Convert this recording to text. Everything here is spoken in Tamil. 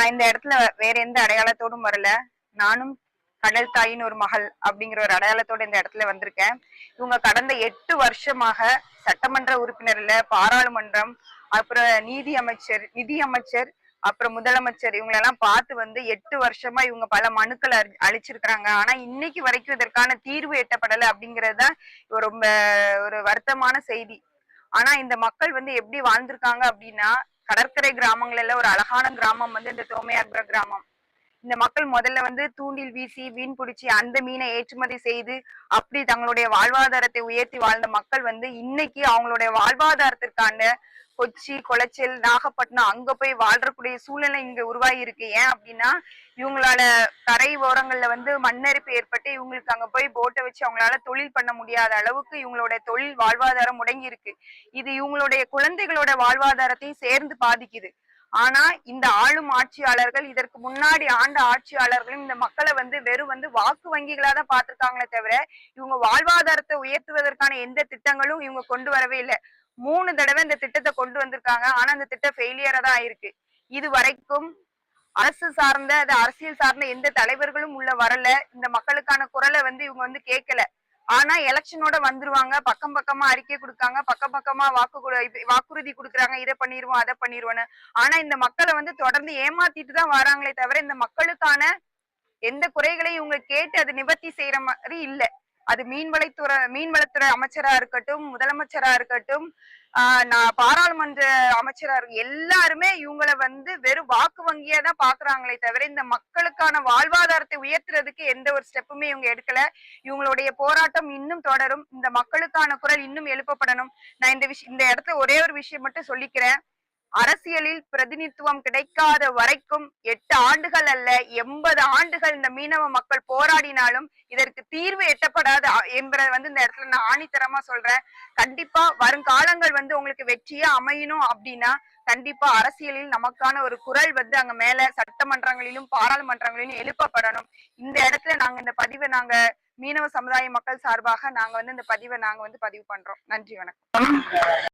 நான் இந்த இடத்துல வேற எந்த அடையாளத்தோடும் வரல. நானும் கடல் தாயின் ஒரு மகள் அப்படிங்கிற ஒரு அடையாளத்தோட இந்த இடத்துல வந்திருக்கேன். இவங்க கடந்த 8 வருஷமாக சட்டமன்ற உறுப்பினர் இல்ல, பாராளுமன்றம், அப்புறம் நிதி அமைச்சர், அப்புறம் முதலமைச்சர் இவங்களெல்லாம் பார்த்து வந்து 8 வருஷமா இவங்க பல மனுக்களை அளிச்சிருக்கிறாங்க. ஆனா இன்னைக்கு வரைக்கும் இதற்கான தீர்வு எட்டப்படலை அப்படிங்கிறது தான் ரொம்ப ஒரு வருத்தமான செய்தி. ஆனா இந்த மக்கள் வந்து எப்படி வாழ்ந்திருக்காங்க அப்படின்னா, கடற்கரை கிராமங்கள்ல ஒரு அழகான கிராமம் வந்து இந்த தோமையார்புர கிராமம். இந்த மக்கள் முதல்ல வந்து தூண்டில் வீசி மீன் பிடிச்சி அந்த மீனை ஏற்றுமதி செய்து அப்படி தங்களுடைய வாழ்வாதாரத்தை உயர்த்தி வாழ்ந்த மக்கள் வந்து இன்னைக்கு அவங்களுடைய வாழ்வாதாரத்திற்கான கொச்சி, குளச்சல், நாகப்பட்டினம் அங்க போய் வாழ்றக்கூடிய சூழ்நிலை இங்க உருவாகி இருக்கு. ஏன் அப்படின்னா இவங்களால கரை ஓரங்கள்ல வந்து மண்ணரிப்பு ஏற்பட்டு இவங்களுக்கு அங்க போய் போட்டை வச்சு அவங்களால தொழில் பண்ண முடியாத அளவுக்கு இவங்களுடைய தொழில் வாழ்வாதாரம் முடங்கி இருக்கு. இது இவங்களுடைய குழந்தைகளோட வாழ்வாதாரத்தையும் சேர்ந்து பாதிக்குது. ஆனா இந்த ஆளும் ஆட்சியாளர்கள், இதற்கு முன்னாடி ஆண்ட ஆட்சியாளர்களும் இந்த மக்களை வந்து வெறும் வந்து வாக்கு வங்கிகளா தான் பார்த்திருக்காங்களே தவிர இவங்க வாழ்வாதாரத்தை உயர்த்துவதற்கான எந்த திட்டங்களும் இவங்க கொண்டு வரவே இல்லை. 3 தடவை இந்த திட்டத்தை கொண்டு வந்திருக்காங்க. ஆனா அந்த திட்டம் ஃபெயிலியரா தான் ஆயிருக்கு. இது வரைக்கும் அரசியல் சார்ந்த எந்த தலைவர்களும் உள்ள வரல. இந்த மக்களுக்கான குரலை வந்து இவங்க வந்து கேட்கல. ஆனா எலெக்ஷனோட வந்துருவாங்க, பக்கம் பக்கமா அறிக்கை கொடுக்காங்க, பக்கம் பக்கமா வாக்குறுதி கொடுக்குறாங்க, இதை பண்ணிருவோம் அதை பண்ணிருவோன்னு. ஆனா இந்த மக்களை வந்து தொடர்ந்து ஏமாத்திட்டு தான் வராங்களே தவிர இந்த மக்களுக்கான எந்த குறைகளையும் இவங்க கேட்டு அது நிவர்த்தி செய்யற மாதிரி இல்ல. அது மீன்வளத்துறை அமைச்சரா இருக்கட்டும், முதலமைச்சரா இருக்கட்டும், பாராளுமன்ற அமைச்சரா இருக்கும், எல்லாருமே இவங்களை வந்து வெறும் வாக்கு வங்கியா தான் பாக்குறாங்களே தவிர இந்த மக்களுக்கான வாழ்வாதாரத்தை உயர்த்துறதுக்கு எந்த ஒரு ஸ்டெப்புமே இவங்க எடுக்கல. இவங்களுடைய போராட்டம் இன்னும் தொடரும். இந்த மக்களுக்கான குரல் இன்னும் எழுப்பப்படணும். நான் இந்த இடத்துல ஒரே ஒரு விஷயம் மட்டும் சொல்லிக்கிறேன். அரசியலில் பிரதிநிதித்துவம் கிடைக்காத வரைக்கும் 8 ஆண்டுகள் அல்ல 80 ஆண்டுகள் இந்த மீனவ மக்கள் போராடினாலும் இதற்கு தீர்வு எட்டப்படாது என்பதை வந்து இந்த இடத்துல நான் ஆணித்தரமா சொல்றேன். கண்டிப்பா வருங்காலங்கள் வந்து உங்களுக்கு வெற்றியா அமையணும் அப்படின்னா கண்டிப்பா அரசியலில் நமக்கான ஒரு குரல் வந்து அங்க மேல சட்டமன்றங்களிலும் பாராளுமன்றங்களிலும் எழுப்பப்படணும். இந்த இடத்துல நாங்க இந்த பதிவை மீனவ சமுதாய மக்கள் சார்பாக நாங்க வந்து இந்த பதிவை பதிவு பண்றோம். நன்றி, வணக்கம்.